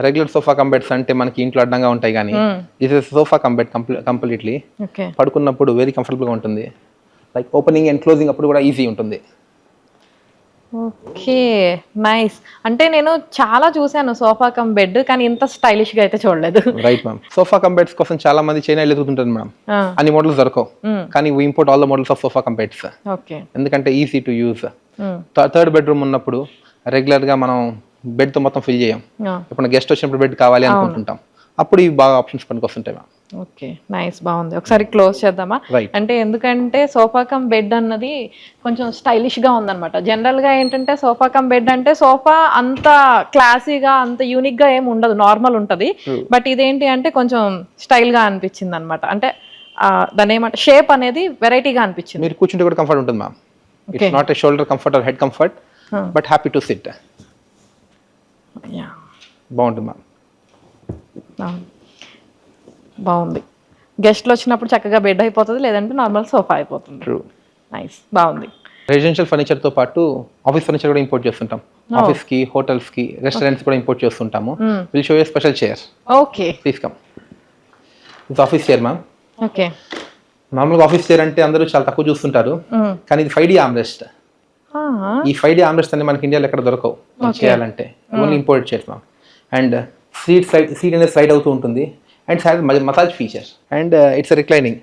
Regular sofa cum beds అంటే మనకి ఇంట్లో అడ్డంగా ఉంటాయి కానీ this is sofa cum bed completely. పడుకున్నప్పుడు వెరీ కంఫర్టబుల్గా ఉంటుంది. లైక్ ఓపెనింగ్ అండ్ క్లోజింగ్ అప్పుడు కూడా ఈజీ ఉంటుంది. Okay, nice. అంటే నేను చాలా చూసాను సోఫా కమ్ బెడ్, కానీ ఇంత స్టైలిష్ గా అయితే చూడలేదు. Right ma'am. Sofa cum beds కోసం చాలా మంది చైనా వెళ్తుంటారు మేడం. అన్ని మోడల్స్ దొరకవు, కానీ we import all the models of sofa cum beds. Okay, ఎందుకంటే easy to use. Third bedroom ఉన్నప్పుడు రెగ్యులర్ గా మనం బెడ్ తో మొత్తం ఫిల్ చేయం. ఇప్పుడు గెస్ట్ వచ్చినప్పుడు బెడ్ కావాలి అనుకుంటుంటాం, అప్పుడు ఇవి బాగా ఆప్షన్స్ పనికి వస్తుంటాయి మ్యామ్. ఓకే, నైస్, బాగుంది. ఒకసారి క్లోజ్ చేద్దామా? అంటే ఎందుకంటే సోఫా కమ్ బెడ్ అన్నది కొంచెం స్టైలిష్ గా ఉందన్నమాట. జనరల్ గా ఏంటంటే సోఫా కమ్ బెడ్ అంటే సోఫా అంత క్లాసీగా అంత యూనిక్ గా ఏమి ఉండదు, నార్మల్ ఉంటది. బట్ ఇదేంటి అంటే కొంచెం స్టైల్ గా అనిపించింది అనమాట. అంటే దాని ఏమంటే షేప్ అనేది వెరైటీగా అనిపించింది. మీరు కూర్చుంటే కూడా కంఫర్ట్ ఉంటుంది ma'am. It's not a shoulder comfort or head comfort, but happy to sit. బాగుంటుంది మ్యామ్. బాగుంది. గెస్ట్లు వచ్చినప్పుడు చక్కగా బెడ్ అయిపోతుంది, లేదంటే నార్మల్ సోఫా అయిపోతుంది. నైస్, బాగుంది. రెసిడెన్షియల్ ఫర్నిచర్ తో పాటు ఆఫీస్ ఫర్నిచర్ కూడా ఇంపోర్ట్ చేస్తుంటాం. ఆఫీస్ కి, హోటల్స్ కి, రెస్టారెంట్స్ కూడా ఇంపోర్ట్ చేస్తుంటాము. Will show you special chair. Okay, please come. ఇది ఆఫీస్ చైర్ మ్యామ్. ఓకే, మామూలుగా ఆఫీస్ చైర్ అంటే అందరూ చాలా తక్కువ చూస్తుంటారు, కానీ ఇది 5D ఆర్మ్రెస్ట్. ఈ 5D ఆర్మ్రెస్ట్ అనే మనకి ఇండియాలో ఎక్కడ దొరకవు చేయాలంటే, only import chairs ma'am. And seat అనేది స్లైడ్ అవుతూ ఉంటుంది. And it has massage feature and it's a reclining.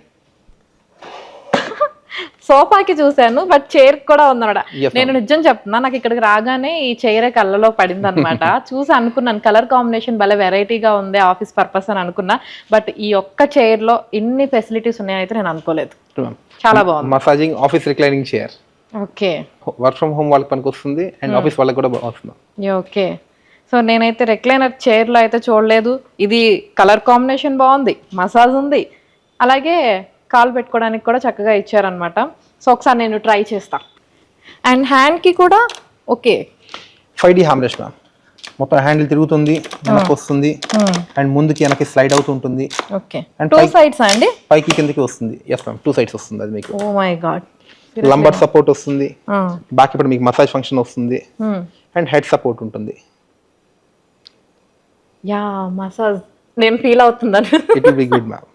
సోఫాకి చూసాను, బట్ చైర్ కూడా ఉందన్నమాట. నేను నిజం చెప్తున్నా, నాకు ఇక్కడికి రాగానే ఈ చైర్ కళ్ళలో పడింది అనమాట. చూసి అనుకున్నాను కలర్ కాంబినేషన్ భలే వెరైటీగా ఉంది, ఆఫీస్ పర్పస్ అని అనుకున్నా. బట్ ఈ ఒక్క చైర్ లో ఇన్ని ఫెసిలిటీస్ ఉన్నాయని అయితే నేను అనుకోలేదు. చాలా బాగుంది. Massaging office reclining chair. Okay, work from home వాళ్ళకి పనికి వస్తుంది అండ్ ఆఫీస్ వాళ్ళకి కూడా వస్తుంది. ఓకే, సో నేనైతే రెక్లైనర్ చైర్లో అయితే చూడలేదు. ఇది కలర్ కాంబినేషన్ బాగుంది, మసాజ్ ఉంది, అలాగే కాలు పెట్టుకోవడానికి కూడా చక్కగా ఇచ్చారనమాట. సో ఒకసారి నేను ట్రై చేస్తా. అండ్ హ్యాండ్కి కూడా ఓకే 5D ఆర్మ్రెస్ట్ మ్యామ్. మొత్తం హ్యాండిల్ తిరుగుతుంది, వెనక్కి వస్తుంది అండ్ ముందుకి వెనక్కి స్లైడ్ అవుతూ ఉంటుంది. ఓకే, అండ్ 2 సైడ్స్ అండి, పైకి కిందకి వస్తుంది. ఎస్ మ్యామ్, 2 సైడ్స్ వస్తుంది. అది మీకు oh my god lumbar support వస్తుంది, బ్యాక్ ఇప్పుడు మీకు మసాజ్ ఫంక్షన్ వస్తుంది అండ్ హెడ్ సపోర్ట్ ఉంటుంది. యా, మసాజ్ నేను ఫీల్ అవుతున్నాను. It will be good ma'am.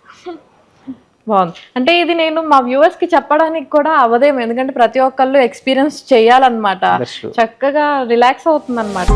బాగుంది. అంటే ఇది నేను మా వ్యూవర్స్ కి చెప్పడానికి కూడా అవదేమో, ఎందుకంటే ప్రతి ఒక్కళ్ళు ఎక్స్పీరియన్స్ చేయాలన్నమాట. చక్కగా రిలాక్స్ అవుతుంది అనమాట.